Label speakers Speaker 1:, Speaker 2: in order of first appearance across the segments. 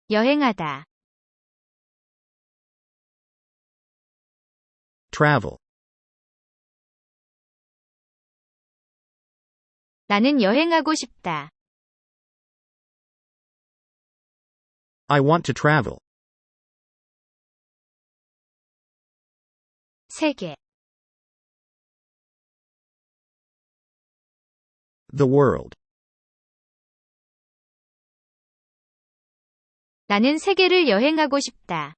Speaker 1: 여행하다.
Speaker 2: travel.
Speaker 1: 나는 여행하고 싶다.
Speaker 2: I want to travel.
Speaker 1: 세계.
Speaker 2: The world.
Speaker 1: 나는 세계를 여행하고 싶다.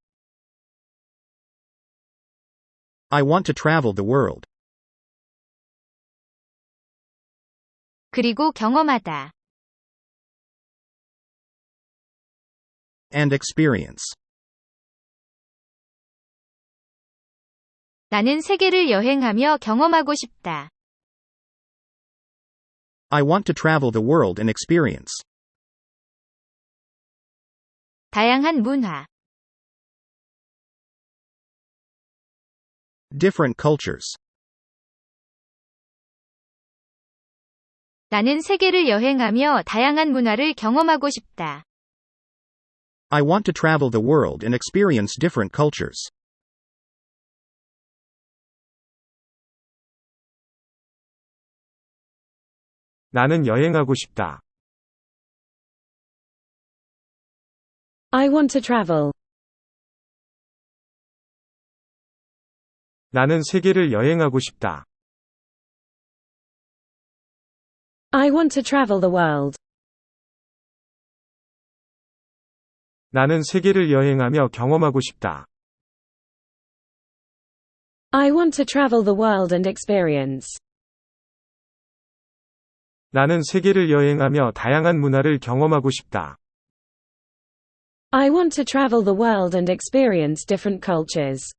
Speaker 2: I want to travel the world.
Speaker 1: 그리고 경험하다.
Speaker 2: And experience.
Speaker 1: 나는 세계를 여행하며 경험하고 싶다.
Speaker 2: I want to travel the world and experience.
Speaker 1: 다양한 문화.
Speaker 2: Different cultures.
Speaker 1: 나는 세계를 여행하며 다양한 문화를 경험하고 싶다.
Speaker 2: I want to travel the world and experience different cultures.
Speaker 3: 나는 여행하고 싶다.
Speaker 4: I want to travel.
Speaker 3: 나는 세계를 여행하고 싶다.
Speaker 4: I want to travel the world.
Speaker 3: 나는 세계를 여행하며 경험하고 싶다.
Speaker 4: I want to travel the world and experience.
Speaker 3: 나는 세계를 여행하며 다양한 문화를 경험하고 싶다.
Speaker 4: I want to travel the world and experience different cultures.